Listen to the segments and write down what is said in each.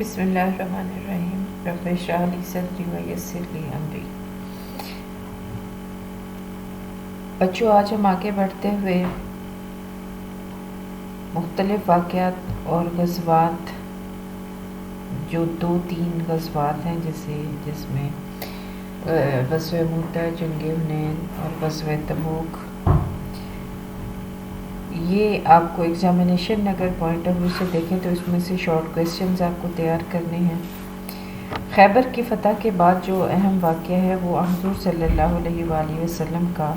بسم اللہ الرحمن الرحیم رب اشرح لی صدری ویسر لی امری۔ بچوں، آج ہم آگے بڑھتے ہوئے مختلف واقعات اور غزوات، جو 2-3 غزوات ہیں جس میں غزوہ موتا، جنگ حنین اور غزوہ تبوک، یہ آپ کو ایگزامینیشن اگر پوائنٹ آف ویو سے دیکھیں تو اس میں سے شارٹ کویسچنز آپ کو تیار کرنے ہیں۔ خیبر کی فتح کے بعد جو اہم واقعہ ہے وہ حضور صلی اللہ علیہ وآلہ وسلم کا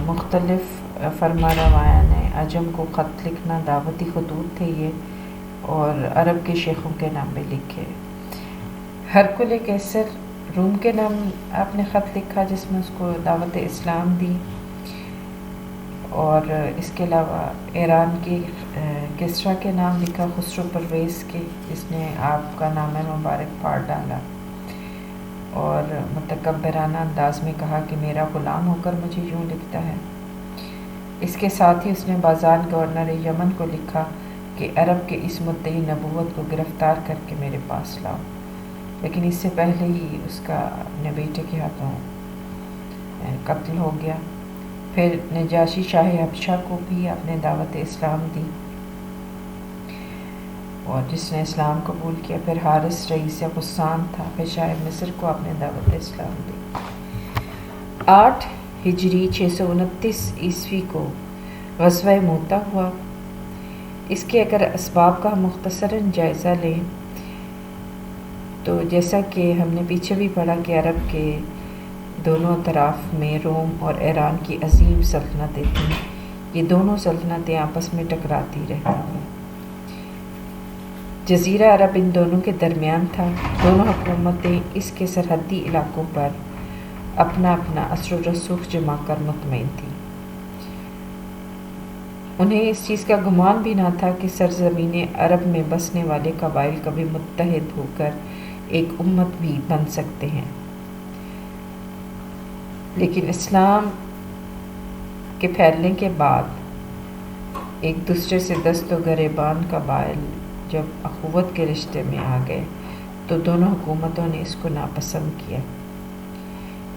مختلف فرما روایان عجم کو خط لکھنا، دعوتی خطوط تھے یہ، اور عرب کے شیخوں کے نام بھی لکھے۔ ہرقل قیصر روم کے نام آپ نے خط لکھا جس میں اس کو دعوت اسلام دی، اور اس کے علاوہ ایران کے کسریٰ کے نام لکھا، خسرو پرویز کے، جس نے آپ کا نام مبارک پھاڑ ڈالا اور متکبرانہ انداز میں کہا کہ میرا غلام ہو کر مجھے یوں لکھتا ہے۔ اس کے ساتھ ہی اس نے بازان گورنر یمن کو لکھا کہ عرب کے اس مدعی نبوت کو گرفتار کر کے میرے پاس لاؤ، لیکن اس سے پہلے ہی اس کا اپنے بیٹے کے ہاتھوں قتل ہو گیا۔ پھر نجاشی شاہ حبشہ کو بھی آپ نے دعوت اسلام دی، اور جس نے اسلام قبول کیا۔ پھر حارث رئیس غسان تھا، پھر شاہ مصر کو آپ نے دعوت اسلام دی۔ 8 ہجری 629 عیسوی کو غزوہ موتا ہوا۔ اس کے اگر اسباب کا مختصراً جائزہ لیں تو جیسا کہ ہم نے پیچھے بھی پڑھا کہ عرب کے دونوں اطراف میں روم اور ایران کی عظیم سلطنتیں تھیں، یہ دونوں سلطنتیں آپس میں ٹکراتی رہتی ہیں۔ جزیرہ عرب ان دونوں کے درمیان تھا۔ دونوں حکومتیں اس کے سرحدی علاقوں پر اپنا اپنا اثر و رسوخ جما کر مطمئن تھیں۔ انہیں اس چیز کا گمان بھی نہ تھا کہ سرزمین عرب میں بسنے والے قبائل کبھی متحد ہو کر ایک امت بھی بن سکتے ہیں۔ لیکن اسلام کے پھیلنے کے بعد ایک دوسرے سے دست و گریبان قبائل جب اخوت کے رشتے میں آ گئے تو دونوں حکومتوں نے اس کو ناپسند کیا۔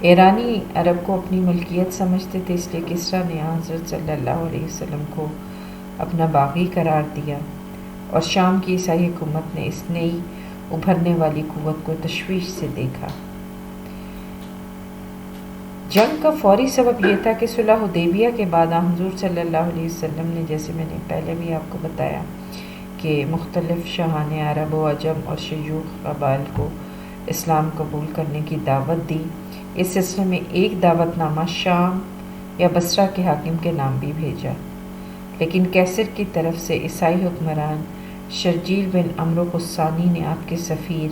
ایرانی عرب کو اپنی ملکیت سمجھتے تھے، اس لیے کسریٰ نے حضرت صلی اللہ علیہ وسلم کو اپنا باغی قرار دیا، اور شام کی عیسائی حکومت نے اس نئی ابھرنے والی قوت کو تشویش سے دیکھا۔ جنگ کا فوری سبب یہ تھا کہ صلح حدیبیہ کے بعد حضور صلی اللہ علیہ وسلم نے، جیسے میں نے پہلے بھی آپ کو بتایا، کہ مختلف شاہان عرب و عجم اور شیوخ قبائل کو اسلام قبول کرنے کی دعوت دی۔ اس سلسلے میں ایک دعوت نامہ شام یا بصرہ کے حاکم کے نام بھی بھیجا، لیکن قیصر کی طرف سے عیسائی حکمران شرجیل بن عمرو غسانی نے آپ کے سفیر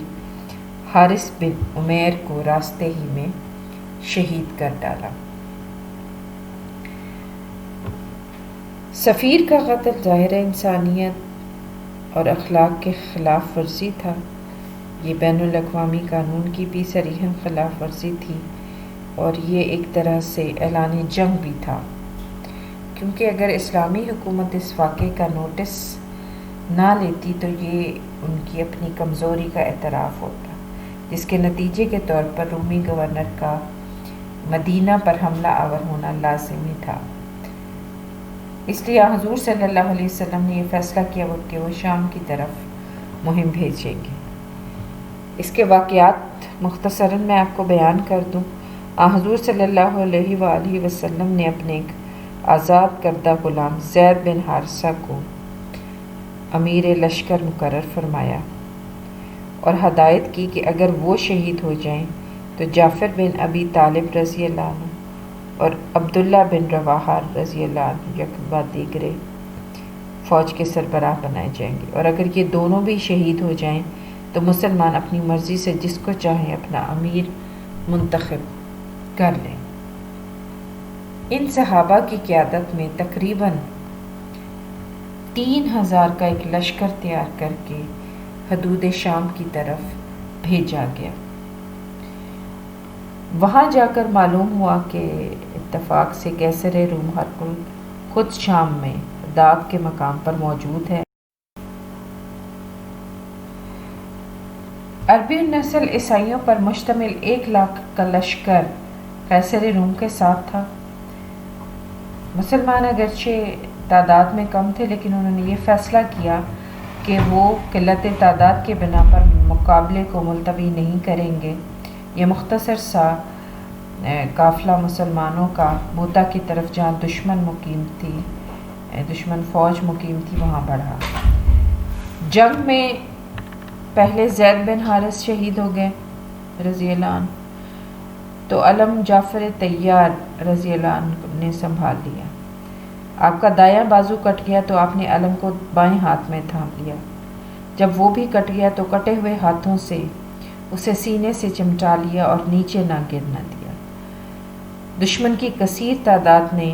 حارث بن عمیر کو راستے ہی میں شہید کر ڈالا۔ سفیر کا قتل ظاہر انسانیت اور اخلاق کے خلاف ورزی تھا، یہ بین الاقوامی قانون کی بھی صریحاً خلاف ورزی تھی، اور یہ ایک طرح سے اعلان جنگ بھی تھا، کیونکہ اگر اسلامی حکومت اس واقعے کا نوٹس نہ لیتی تو یہ ان کی اپنی کمزوری کا اعتراف ہوتا، جس کے نتیجے کے طور پر رومی گورنر کا مدینہ پر حملہ آور ہونا لازمی تھا۔ اس لیے حضور صلی اللہ علیہ وسلم نے یہ فیصلہ کیا کہ وہ شام کی طرف مہم بھیجیں گے۔ اس کے واقعات مختصراً میں آپ کو بیان کر دوں۔ حضور صلی اللہ علیہ وآلہ وسلم نے اپنے ایک آزاد کردہ غلام زید بن حارثہ کو امیر لشکر مقرر فرمایا اور ہدایت کی کہ اگر وہ شہید ہو جائیں تو جعفر بن ابی طالب رضی اللہ عنہ اور عبداللہ بن رواحہ رضی اللہ عنہ یک بعد دیگرے فوج کے سربراہ بنائے جائیں گے، اور اگر یہ دونوں بھی شہید ہو جائیں تو مسلمان اپنی مرضی سے جس کو چاہیں اپنا امیر منتخب کر لیں۔ ان صحابہ کی قیادت میں تقریباً 3000 کا ایک لشکر تیار کر کے حدود شام کی طرف بھیجا گیا۔ وہاں جا کر معلوم ہوا کہ اتفاق سے قیصر روم ہرقل خود شام میں داب کے مقام پر موجود ہے، عربی نسل عیسائیوں پر مشتمل 1,00,000 کا لشکر قیصر روم کے ساتھ تھا۔ مسلمان اگرچہ تعداد میں کم تھے، لیکن انہوں نے یہ فیصلہ کیا کہ وہ قلت تعداد کے بنا پر مقابلے کو ملتوی نہیں کریں گے۔ یہ مختصر سا قافلہ مسلمانوں کا موتا کی طرف، جہاں دشمن فوج مقیم تھی، وہاں بڑھا۔ جنگ میں پہلے زید بن حارث شہید ہو گئے رضی اللہ عنہ، تو علم جعفر طیار رضی اللہ عنہ نے سنبھال لیا۔ آپ کا دایاں بازو کٹ گیا تو آپ نے علم کو بائیں ہاتھ میں تھام لیا۔ جب وہ بھی کٹ گیا تو کٹے ہوئے ہاتھوں سے اسے سینے سے چمٹا لیا اور نیچے نہ گرنا دیا۔ دشمن کی کثیر تعداد نے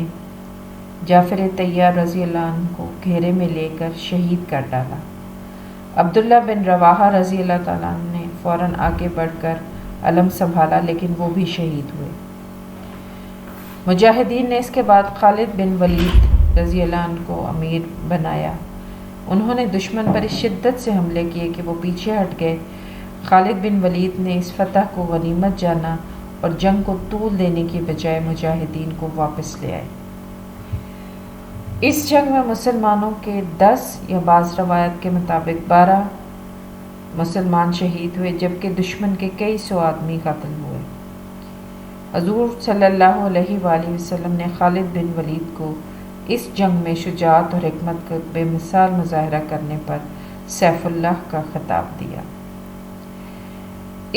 جعفر طیار رضی اللہ عنہ کو گھیرے میں لے کر شہید کر ڈالا۔ عبداللہ بن رواحہ رضی اللہ تعالیٰ عنہ نے فوراً آگے بڑھ کر علم سنبھالا، لیکن وہ بھی شہید ہوئے۔ مجاہدین نے اس کے بعد خالد بن ولید رضی اللہ عنہ کو امیر بنایا۔ انہوں نے دشمن پر اس شدت سے حملے کیے کہ وہ پیچھے ہٹ گئے۔ خالد بن ولید نے اس فتح کو غنیمت جانا اور جنگ کو طول دینے کی بجائے مجاہدین کو واپس لے آئے۔ اس جنگ میں مسلمانوں کے 10 یا بعض روایت کے مطابق 12 مسلمان شہید ہوئے، جبکہ دشمن کے کئی سو آدمی قتل ہوئے۔ حضور صلی اللہ علیہ وآلہ وسلم نے خالد بن ولید کو اس جنگ میں شجاعت اور حکمت کا بے مثال مظاہرہ کرنے پر سیف اللہ کا خطاب دیا۔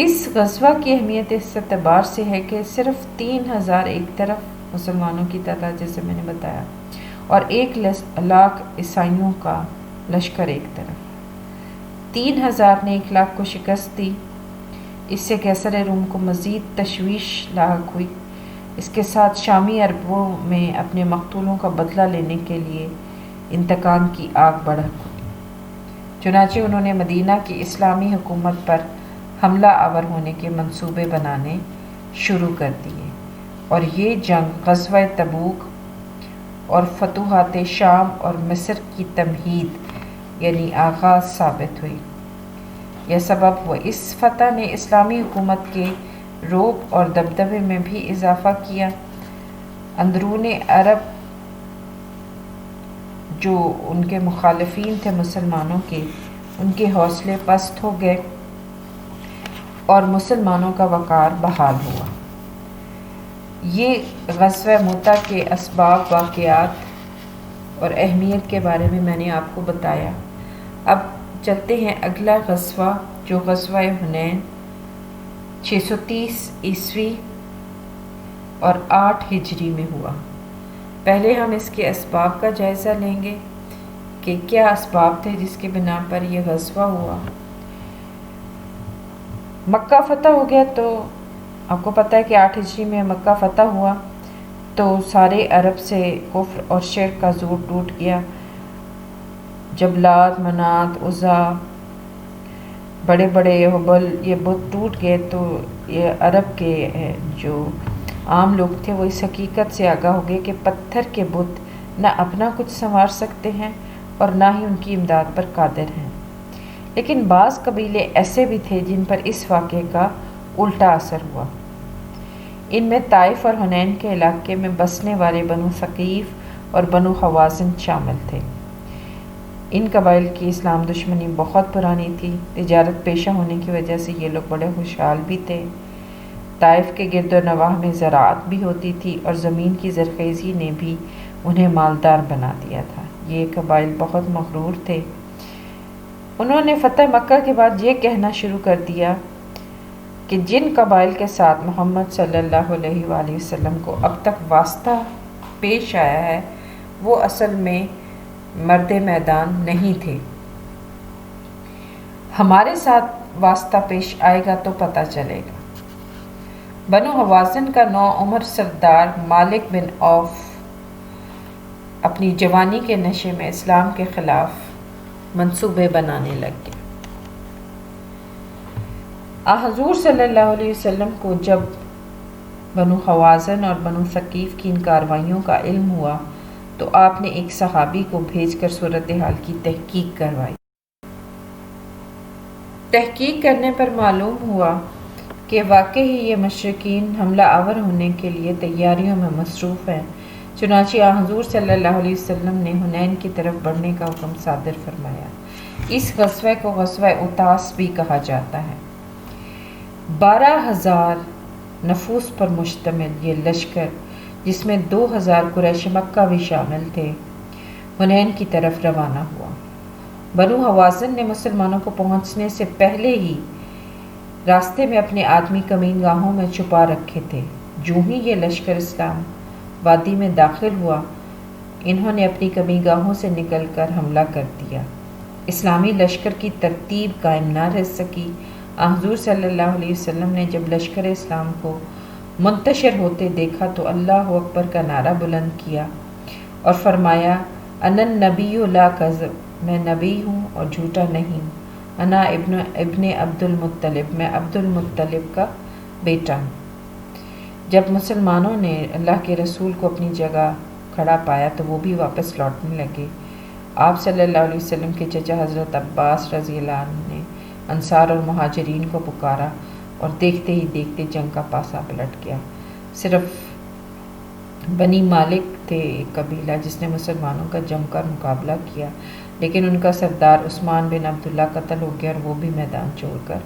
اس غزوہ کی اہمیت اس اعتبار سے ہے کہ صرف 3,000 ایک طرف مسلمانوں کی تعداد، جیسے میں نے بتایا، اور 1,00,000 عیسائیوں کا لشکر ایک طرف۔ 3,000 نے 1,00,000 کو شکست دی۔ اس سے قیصر روم کو مزید تشویش لاحق ہوئی۔ اس کے ساتھ شامی عربوں میں اپنے مقتولوں کا بدلہ لینے کے لیے انتقام کی آگ بھڑک ہوئی۔ چنانچہ انہوں نے مدینہ کی اسلامی حکومت پر حملہ آور ہونے کے منصوبے بنانے شروع کر دیے، اور یہ جنگ غزوہ تبوک اور فتوحات شام اور مصر کی تمہید یعنی آغاز ثابت ہوئی۔ یہ سبب ہوا۔ اس فتح نے اسلامی حکومت کے رعب اور دبدبے میں بھی اضافہ کیا۔ اندرون عرب جو ان کے مخالفین تھے مسلمانوں کے، ان کے حوصلے پست ہو گئے اور مسلمانوں کا وقار بحال ہوا۔ یہ غزوہ موتا کے اسباب، واقعات اور اہمیت کے بارے میں نے آپ کو بتایا۔ اب چلتے ہیں اگلا غزوہ، جو غزوہ حنین 630 عیسوی اور 8 ہجری میں ہوا۔ پہلے ہم اس کے اسباب کا جائزہ لیں گے کہ کیا اسباب تھے جس کے بنا پر یہ غزوہ ہوا۔ مکہ فتح ہو گیا، تو آپ کو پتہ ہے کہ 8 ہجری میں مکہ فتح ہوا، تو سارے عرب سے کفر اور شرک کا زور ٹوٹ گیا۔ جب لات، منات، عزا، بڑے بڑے حبل یہ بت ٹوٹ گئے، تو یہ عرب کے جو عام لوگ تھے وہ اس حقیقت سے آگاہ ہو گئے کہ پتھر کے بت نہ اپنا کچھ سنوار سکتے ہیں اور نہ ہی ان کی امداد پر قادر ہیں۔ لیکن بعض قبیلے ایسے بھی تھے جن پر اس واقعے کا الٹا اثر ہوا۔ ان میں طائف اور حنین کے علاقے میں بسنے والے بنو ثقیف اور بنو خوازن شامل تھے۔ ان قبائل کی اسلام دشمنی بہت پرانی تھی۔ تجارت پیشہ ہونے کی وجہ سے یہ لوگ بڑے خوشحال بھی تھے۔ طائف کے گرد و نواح میں زراعت بھی ہوتی تھی اور زمین کی زرخیزی نے بھی انہیں مالدار بنا دیا تھا۔ یہ قبائل بہت مغرور تھے۔ انہوں نے فتح مکہ کے بعد یہ کہنا شروع کر دیا کہ جن قبائل کے ساتھ محمد صلی اللہ علیہ وآلہ وسلم کو اب تک واسطہ پیش آیا ہے وہ اصل میں مرد میدان نہیں تھے۔ ہمارے ساتھ واسطہ پیش آئے گا تو پتہ چلے گا۔ بنو حوازن کا نو عمر سردار مالک بن عوف اپنی جوانی کے نشے میں اسلام کے خلاف منصوبے بنانے لگ گیا۔ حضور صلی اللہ علیہ وسلم کو جب بنو حوازن اور بنو ثقیف کی ان کارروائیوں کا علم ہوا تو آپ نے ایک صحابی کو بھیج کر صورتحال کی تحقیق کروائی۔ تحقیق کرنے پر معلوم ہوا کہ واقعی یہ مشرکین حملہ آور ہونے کے لیے تیاریوں میں مصروف ہیں۔ چنانچہ حضور صلی اللہ علیہ وسلم نے حنین کی طرف بڑھنے کا حکم صادر فرمایا۔ اس غزوہ کو غزوہ اوتاس بھی کہا جاتا ہے۔ 12,000 نفوس پر مشتمل یہ لشکر، جس میں 2,000 قریش مکہ بھی شامل تھے، حنین کی طرف روانہ ہوا۔ بنو حوازن نے مسلمانوں کو پہنچنے سے پہلے ہی راستے میں اپنے آدمی کمین گاہوں میں چھپا رکھے تھے۔ جو ہی یہ لشکر اسلام وادی میں داخل ہوا، انہوں نے اپنی کمین گاہوں سے نکل کر حملہ کر دیا۔ اسلامی لشکر کی ترتیب قائم نہ رہ سکی۔ حضور صلی اللہ علیہ وسلم نے جب لشکر اسلام کو منتشر ہوتے دیکھا تو اللہ اکبر کا نعرہ بلند کیا اور فرمایا، انا النبی لا کذب، میں نبی ہوں اور جھوٹا نہیں ہوں۔ انا ابن عبد المطلب، میں عبد المطلب کا بیٹا ہوں۔ جب مسلمانوں نے اللہ کے رسول کو اپنی جگہ کھڑا پایا تو وہ بھی واپس لوٹنے لگے۔ آپ صلی اللہ علیہ وسلم کے چچا حضرت عباس رضی اللہ عنہ نے انصار اور مہاجرین کو پکارا اور دیکھتے ہی دیکھتے جنگ کا پاسا پلٹ گیا۔ صرف بنی مالک تھے ایک قبیلہ جس نے مسلمانوں کا جم کر مقابلہ کیا، لیکن ان کا سردار عثمان بن عبداللہ قتل ہو گیا اور وہ بھی میدان چھوڑ کر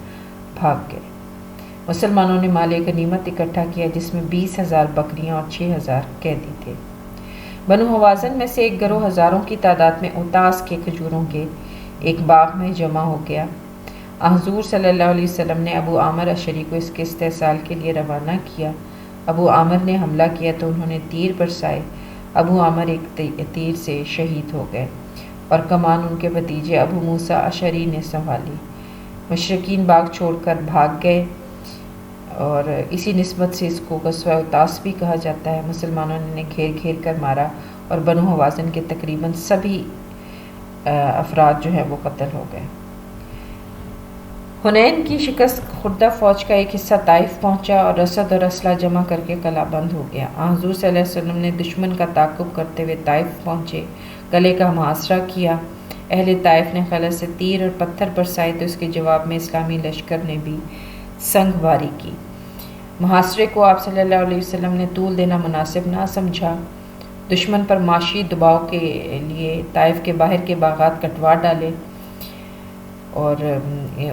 بھاگ گئے۔ مسلمانوں نے مال غنیمت اکٹھا کیا، جس میں 20,000 بکریاں اور 6,000 قیدی تھے۔ بنو حوازن میں سے ایک گروہ ہزاروں کی تعداد میں اوتاس کے کھجوروں کے ایک باغ میں جمع ہو گیا۔ حضور صلی اللہ علیہ وسلم نے ابو عامر اشعری کو اس کے استحصال کے لیے روانہ کیا۔ ابو عامر نے حملہ کیا تو انہوں نے تیر برسائے۔ ابو عامر ایک تیر سے شہید ہو گئے اور کمان ان کے بھتیجے ابو موسیٰ اشعری نے سنبھالی۔ مشرکین باغ چھوڑ کر بھاگ گئے اور اسی نسبت سے اس کو غزوہ اوتاس بھی کہا جاتا ہے۔ مسلمانوں نے گھیر گھیر کر مارا اور بنو حوازن کے تقریباً سبھی افراد جو ہیں وہ قتل ہو گئے۔ حنین کی شکست خوردہ فوج کا ایک حصہ طائف پہنچا اور رسد اور اسلحہ جمع کر کے قلعہ بند ہو گیا۔ حضور صلی اللہ علیہ وسلم نے دشمن کا تعاقب کرتے ہوئے طائف پہنچے، قلعے کا محاصرہ کیا۔ اہل طائف نے قلعہ سے تیر اور پتھر برسائے تو اس کے جواب میں اسلامی لشکر نے بھی سنگ باری کی۔ محاصرے کو آپ صلی اللہ علیہ وسلم نے طول دینا مناسب نہ سمجھا۔ دشمن پر معاشی دباؤ کے لیے طائف کے باہر کے باغات کٹوا ڈالے اور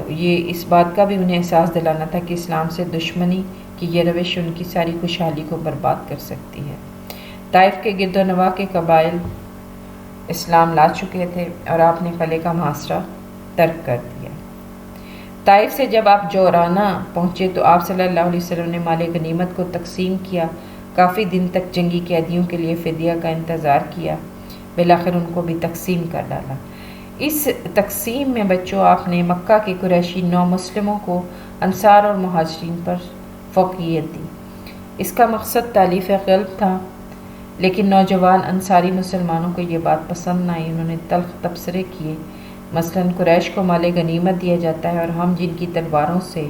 یہ اس بات کا بھی انہیں احساس دلانا تھا کہ اسلام سے دشمنی کی یہ روش ان کی ساری خوشحالی کو برباد کر سکتی ہے۔ طائف کے گرد و نواح کے قبائل اسلام لا چکے تھے اور آپ نے قلعے کا محاصرہ ترک کر دیا۔ طائف سے جب آپ جورانہ پہنچے تو آپ صلی اللہ علیہ وسلم نے مال غنیمت کو تقسیم کیا۔ کافی دن تک جنگی قیدیوں کے لیے فدیہ کا انتظار کیا، بالآخر ان کو بھی تقسیم کر ڈالا۔ اس تقسیم میں بچوں آپ نے مکہ کے قریشی نو مسلموں کو انصار اور مہاجرین پر فوقیت دی۔ اس کا مقصد تالیف قلب تھا، لیکن نوجوان انصاری مسلمانوں کو یہ بات پسند نہ آئی۔ انہوں نے تلخ تبصرے کیے، مثلاً قریش کو مال غنیمت دیا جاتا ہے اور ہم جن کی تلواروں سے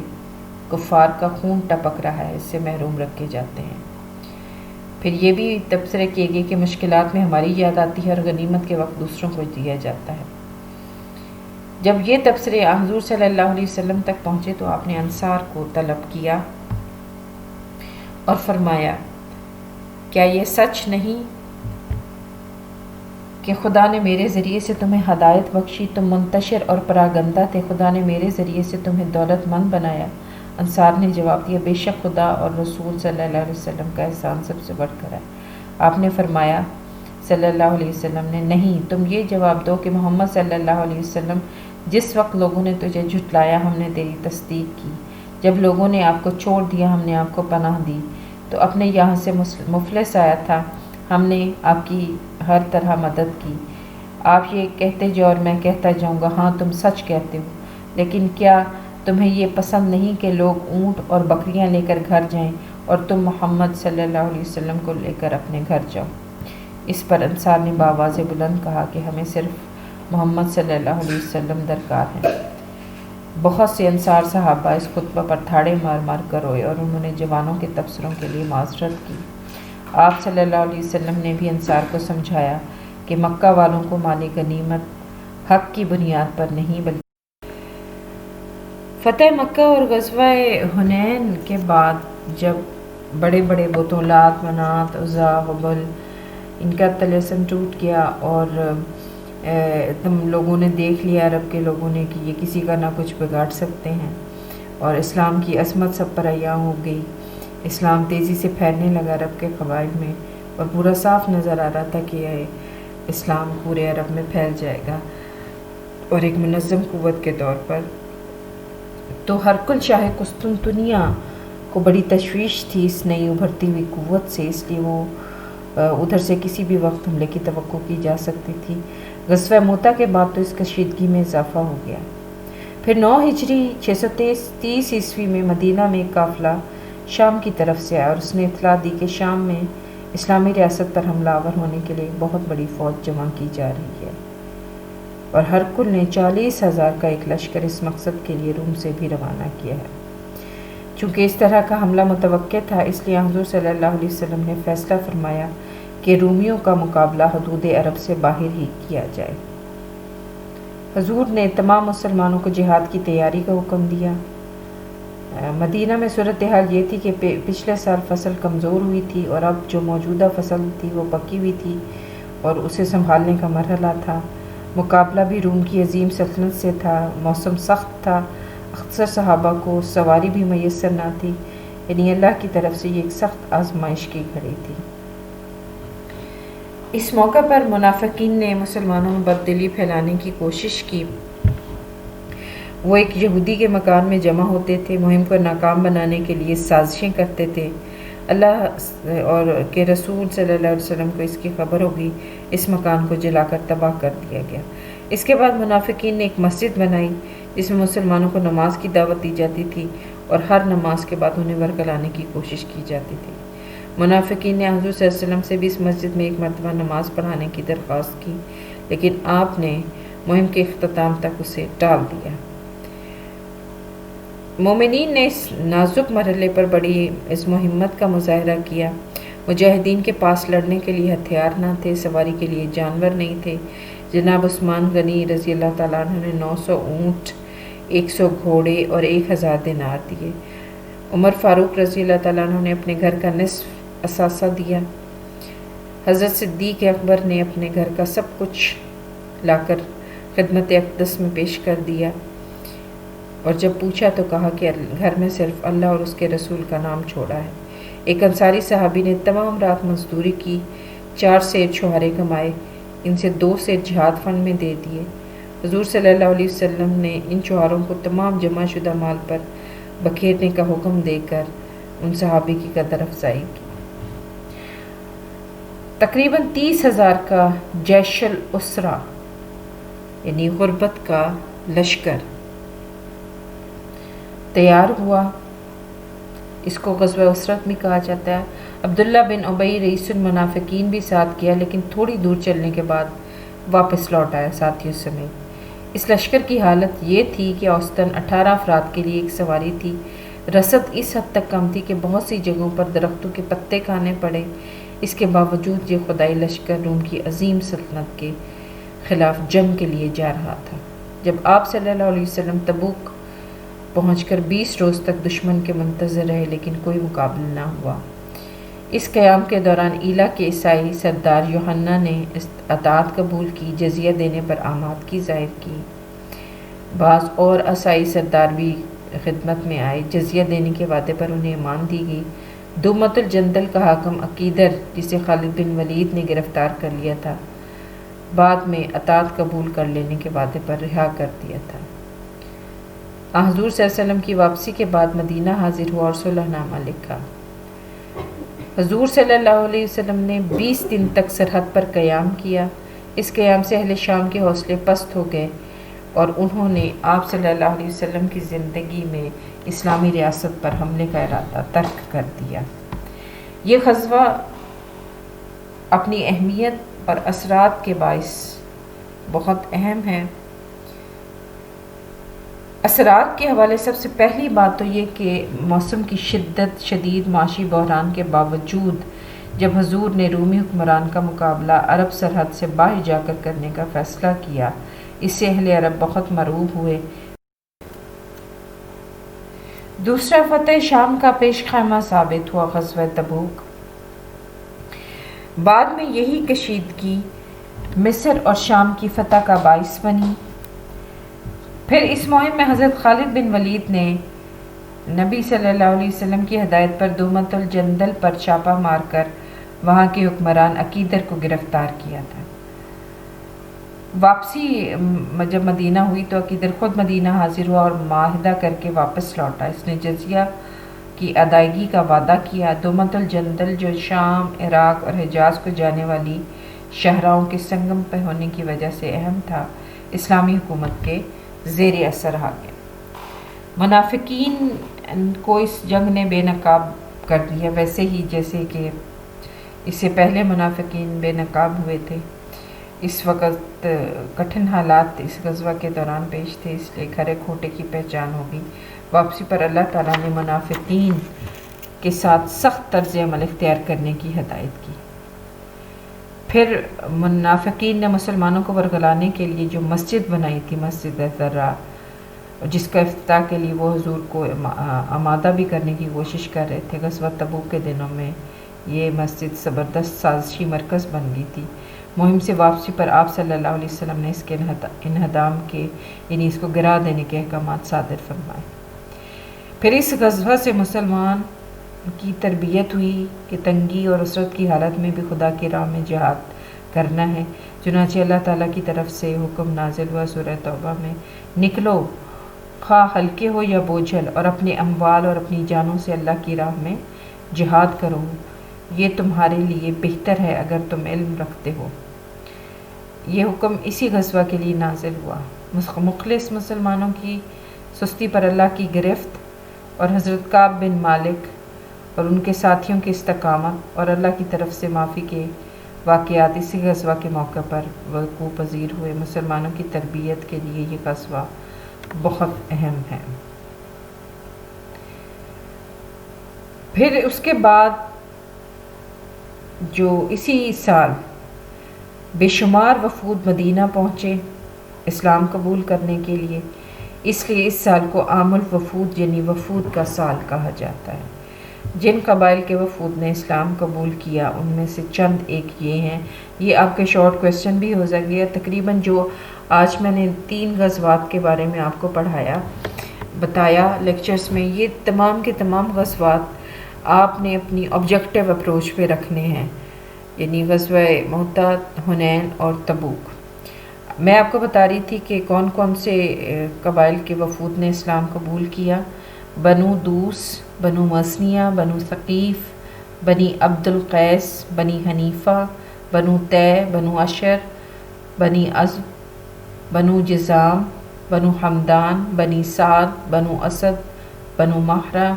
کفار کا خون ٹپک رہا ہے اس سے محروم رکھے جاتے ہیں۔ پھر یہ بھی تبصرے کیے گئے کہ مشکلات میں ہماری یاد آتی ہے اور غنیمت کے وقت دوسروں کو دیا جاتا ہے۔ جب یہ تبصرے حضور صلی اللہ علیہ وسلم تک پہنچے تو آپ نے انصار کو طلب کیا اور فرمایا، کیا یہ سچ نہیں کہ خدا نے میرے ذریعے سے تمہیں ہدایت بخشی، تم منتشر اور پراگندہ تھے، خدا نے میرے ذریعے سے تمہیں دولت مند بنایا؟ انصار نے جواب دیا، بے شک خدا اور رسول صلی اللہ علیہ وسلم کا احسان سب سے بڑھ کر ہے۔ آپ نے فرمایا صلی اللہ علیہ وسلم نے، نہیں، تم یہ جواب دو کہ محمد صلی اللہ علیہ وسلم، جس وقت لوگوں نے تجھے جھٹلایا ہم نے تیری تصدیق کی، جب لوگوں نے آپ کو چھوڑ دیا ہم نے آپ کو پناہ دی، تو اپنے یہاں سے مفلس آیا تھا، ہم نے آپ کی ہر طرح مدد کی۔ آپ یہ کہتے جاؤ اور میں کہتا جاؤں گا، ہاں تم سچ کہتے ہو، لیکن کیا تمہیں یہ پسند نہیں کہ لوگ اونٹ اور بکریاں لے کر گھر جائیں اور تم محمد صلی اللہ علیہ وسلم کو لے کر اپنے گھر جاؤ؟ اس پر انصار نے بآواز بلند کہا کہ ہمیں صرف محمد صلی اللہ علیہ وسلم درکار ہیں۔ بہت سے انصار صحابہ اس خطبہ پر تھاڑے مار مار کر روئے اور انہوں نے جوانوں کے تبصروں کے لیے معذرت کی۔ آپ صلی اللہ علیہ وسلم نے بھی انصار کو سمجھایا کہ مکہ والوں کو مال غنیمت حق کی بنیاد پر نہیں فتح مکہ اور غزوہ حنین کے بعد جب بڑے بڑے بتوں لات منات عزا حبل ان کا طلسم ٹوٹ گیا اور تم لوگوں نے دیکھ لیا عرب کے لوگوں نے کہ یہ کسی کا نہ کچھ بگاڑ سکتے ہیں اور اسلام کی عظمت سب پر عیاں ہو گئی، اسلام تیزی سے پھیلنے لگا عرب کے قبائل میں اور پورا صاف نظر آ رہا تھا کہ اسلام پورے عرب میں پھیل جائے گا اور ایک منظم قوت کے طور پر۔ تو ہرقل شاہ قسطنطنیہ کو بڑی تشویش تھی اس نئی ابھرتی ہوئی قوت سے، اس لیے وہ ادھر سے کسی بھی وقت حملے کی توقع کی جا سکتی تھی۔ غزوہ موتا کے بعد تو اس کشیدگی میں اضافہ ہو گیا۔ پھر 9 ہجری 630 عیسوی میں مدینہ میں ایک قافلہ شام کی طرف سے آیا اور اس نے اطلاع دی کہ شام میں اسلامی ریاست پر حملہ آور ہونے کے لیے ایک بہت بڑی فوج جمع کی جا رہی ہے، اور ہرقل نے 40,000 کا ایک لشکر اس مقصد کے لیے روم سے بھی روانہ کیا ہے۔ چونکہ اس طرح کا حملہ متوقع تھا، اس لیے حضور صلی اللہ علیہ وسلم نے فیصلہ فرمایا کہ رومیوں کا مقابلہ حدود عرب سے باہر ہی کیا جائے۔ حضور نے تمام مسلمانوں کو جہاد کی تیاری کا حکم دیا۔ مدینہ میں صورتحال یہ تھی کہ پچھلے سال فصل کمزور ہوئی تھی اور اب جو موجودہ فصل تھی وہ پکی ہوئی تھی اور اسے سنبھالنے کا مرحلہ تھا۔ مقابلہ بھی روم کی عظیم سلطنت سے تھا، موسم سخت تھا، اکثر صحابہ کو سواری بھی میسر نہ تھی، یعنی اللہ کی طرف سے یہ ایک سخت آزمائش کی گھڑی تھی۔ اس موقع پر منافقین نے مسلمانوں میں بددلی پھیلانے کی کوشش کی۔ وہ ایک یہودی کے مکان میں جمع ہوتے تھے، مہم کو ناکام بنانے کے لیے سازشیں کرتے تھے۔ اللہ اور کے رسول صلی اللہ علیہ وسلم کو اس کی خبر ہوگی، اس مکان کو جلا کر تباہ کر دیا گیا۔ اس کے بعد منافقین نے ایک مسجد بنائی جس میں مسلمانوں کو نماز کی دعوت دی جاتی تھی اور ہر نماز کے بعد انہیں ورگلانے کی کوشش کی جاتی تھی۔ منافقین نے حضور صلی اللہ علیہ وسلم سے بھی اس مسجد میں ایک مرتبہ نماز پڑھانے کی درخواست کی، لیکن آپ نے مہم کے اختتام تک اسے ٹال دیا۔ مومنین نے اس نازک مرحلے پر بڑی عزم و ہمت کا مظاہرہ کیا۔ مجاہدین کے پاس لڑنے کے لیے ہتھیار نہ تھے، سواری کے لیے جانور نہیں تھے۔ جناب عثمان غنی رضی اللہ تعالیٰ عنہ نے 900 اونٹ، 100 گھوڑے اور 1000 دینار دیے۔ عمر فاروق رضی اللہ تعالیٰ عنہ نے اپنے گھر کا نصف اثاثہ دیا۔ حضرت صدیق اکبر نے اپنے گھر کا سب کچھ لا کر خدمت اقدس میں پیش کر دیا، اور جب پوچھا تو کہا کہ گھر میں صرف اللہ اور اس کے رسول کا نام چھوڑا ہے۔ ایک انصاری صحابی نے تمام رات مزدوری کی، 4 سیر چھہارے کمائے، ان سے 2 سیر جہاد فنڈ میں دے دیے۔ حضور صلی اللہ علیہ وسلم نے ان چھہاروں کو تمام جمع شدہ مال پر بکھیرنے کا حکم دے کر ان صحابی کی قدر افزائی کی۔ تقریباً 30,000 کا جیش الاسرہ یعنی غربت کا لشکر تیار ہوا۔ اس کو غزوہ اسرت بھی کہا جاتا ہے۔ عبداللہ بن ابی رئیس المنافقین بھی ساتھ گیا، لیکن تھوڑی دور چلنے کے بعد واپس لوٹ آیا ساتھیوں سمیت۔ اس لشکر کی حالت یہ تھی کہ اوسطاً 18 افراد کے لیے ایک سواری تھی۔ رسد اس حد تک کم تھی کہ بہت سی جگہوں پر درختوں کے پتے کھانے پڑے۔ اس کے باوجود یہ خدائی لشکر روم کی عظیم سلطنت کے خلاف جنگ کے لیے جا رہا تھا۔ جب آپ صلی اللہ علیہ وسلم تبوک پہنچ کر 20 روز تک دشمن کے منتظر رہے، لیکن کوئی مقابلہ نہ ہوا۔ اس قیام کے دوران ایلا کے عیسائی سردار یوحنا نے اطاعت قبول کی، جزیہ دینے پر آمادگی ظاہر کی۔ بعض اور عیسائی سردار بھی خدمت میں آئے، جزیہ دینے کے وعدے پر انہیں امان دی گئی۔ دومت الجندل کا حاکم عقیدر، جسے خالد بن ولید نے گرفتار کر لیا تھا، بعد میں اطاعت قبول کر لینے کے وعدے پر رہا کر دیا تھا۔ حضور صلی اللہ علیہ وسلم کی واپسی کے بعد مدینہ حاضر ہوا اور صلح نامہ لکھا۔ حضور صلی اللہ علیہ وسلم نے 20 دن تک سرحد پر قیام کیا۔ اس قیام سے اہل شام کے حوصلے پست ہو گئے اور انہوں نے آپ صلی اللہ علیہ وسلم کی زندگی میں اسلامی ریاست پر حملے کا ارادہ ترک کر دیا۔ یہ غزوہ اپنی اہمیت اور اثرات کے باعث بہت اہم ہے۔ اثرات کے حوالے سب سے پہلی بات تو یہ کہ موسم کی شدید معاشی بحران کے باوجود جب حضور نے رومی حکمران کا مقابلہ عرب سرحد سے باہر جا کر کرنے کا فیصلہ کیا، اس سے اہل عرب بہت مرعوب ہوئے دوسرا فتح شام کا پیش خیمہ ثابت ہوا غزوہ تبوک۔ بعد میں یہی کشیدگی مصر اور شام کی فتح کا باعث بنی۔ پھر اس مہم میں حضرت خالد بن ولید نے نبی صلی اللہ علیہ وسلم کی ہدایت پر دومت الجندل پر چھاپہ مار کر وہاں کے حکمران عقیدر کو گرفتار کیا تھا۔ واپسی جب مدینہ ہوئی تو عقیدر خود مدینہ حاضر ہوا اور معاہدہ کر کے واپس لوٹا۔ اس نے جزیہ کی ادائیگی کا وعدہ کیا۔ دومت الجندل جو شام، عراق اور حجاز کو جانے والی شاہراہوں کے سنگم پہ ہونے کی وجہ سے اہم تھا، اسلامی حکومت کے زیر اثر آ گیا۔ منافقین کو اس جنگ نے بے نقاب کر دیا، ویسے ہی جیسے کہ اس سے پہلے منافقین بے نقاب ہوئے تھے۔ اس وقت کٹھن حالات اس غزوہ کے دوران پیش تھے، اس لیے کھرے کھوٹے کی پہچان ہوگی۔ واپسی پر اللہ تعالیٰ نے منافقین کے ساتھ سخت طرز عمل اختیار کرنے کی ہدایت کی۔ پھر منافقین نے مسلمانوں کو ورگلانے کے لیے جو مسجد بنائی تھی، مسجد ذرہ، جس کا افتتاح کے لیے وہ حضور کو آمادہ بھی کرنے کی کوشش کر رہے تھے، غزوہ تبوک کے دنوں میں یہ مسجد زبردست سازشی مرکز بن گئی تھی۔ مہم سے واپسی پر آپ صلی اللہ علیہ وسلم نے اس کے انہدام کے یعنی اس کو گرا دینے کے احکامات صادر فرمائے۔ پھر اس غزوہ سے مسلمان کی تربیت ہوئی کہ تنگی اور عسرت کی حالت میں بھی خدا کی راہ میں جہاد کرنا ہے۔ چنانچہ اللہ تعالیٰ کی طرف سے حکم نازل ہوا سورہ توبہ میں، نکلو خواہ ہلکے ہو یا بوجھل، اور اپنے اموال اور اپنی جانوں سے اللہ کی راہ میں جہاد کرو، یہ تمہارے لیے بہتر ہے اگر تم علم رکھتے ہو۔ یہ حکم اسی غزوہ کے لیے نازل ہوا۔ مخلص مسلمانوں کی سستی پر اللہ کی گرفت اور حضرت کعب بن مالک اور ان کے ساتھیوں کی استقامت اور اللہ کی طرف سے معافی کے واقعات اسی غزوہ کے موقع پر وقوع پذیر ہوئے۔ مسلمانوں کی تربیت کے لیے یہ غزوہ بہت اہم ہے۔ پھر اس کے بعد جو اسی سال بے شمار وفود مدینہ پہنچے اسلام قبول کرنے کے لیے، اس لیے اس سال کو عام الوفود یعنی وفود کا سال کہا جاتا ہے۔ جن قبائل کے وفود نے اسلام قبول کیا ان میں سے چند ایک یہ ہیں۔ یہ آپ کے شارٹ کویسچن بھی ہو سکے۔ تقریباً جو آج میں نے 3 غزوات کے بارے میں آپ کو بتایا لیکچرز میں، یہ تمام کے تمام غزوات آپ نے اپنی آبجیکٹیو اپروچ پہ رکھنے ہیں، یعنی غزوہ مؤتہ، حنین اور تبوک۔ میں آپ کو بتا رہی تھی کہ کون کون سے قبائل کے وفود نے اسلام قبول کیا۔ بنو دوس، بنو مسنیہ، بنو ثقیف، بنی عبد القیس، بنی حنیفہ، بنو تے، بنو عشر، بنی عزب، بنو جزام، بنو حمدان، بنی سعد، بنو اسد، بنو مہرہ،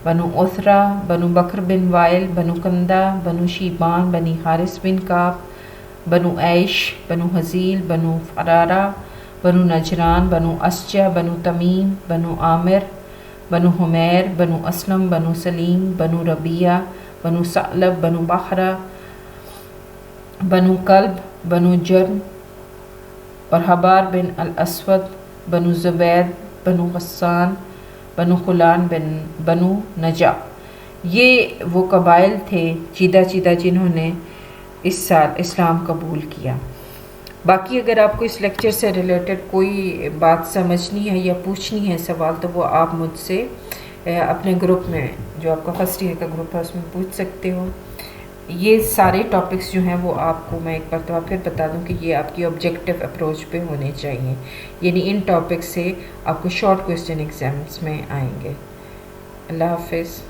بنو عثرہ، بنو بکر بن وائل، بنو کندہ، بنو شیبان، بنی حارث بن کعب، بنو عیش، بنو حزیل، بنو فرارہ، بنو نجران، بنو اسجع، بنو تمیم، بنو عامر، بنو حمیر، بنو اسلم، بنو سلیم، بنو ربیعہ، بنو ثعلب، بنو بحرہ، بنو کلب، بنو جرم اور حبار بن الاسود، بنو زبید، بنو غسان، بنو خلان، بنو نجا۔ یہ وہ قبائل تھے چیدہ چیدہ جنہوں نے اس سال اسلام قبول کیا۔ باقی اگر آپ کو اس لیکچر سے ریلیٹڈ کوئی بات سمجھنی ہے یا پوچھنی ہے سوال، تو وہ آپ مجھ سے اپنے گروپ میں، جو آپ کا فرسٹ ایئر کا گروپ ہے، اس میں پوچھ سکتے ہو۔ یہ سارے ٹاپکس جو ہیں وہ آپ کو میں ایک مرتبہ پھر بتا دوں کہ یہ آپ کی آبجیکٹیو اپروچ پہ ہونے چاہیے، یعنی ان ٹاپکس سے آپ کو شارٹ کویسچن ایگزامس میں آئیں گے۔ اللہ حافظ۔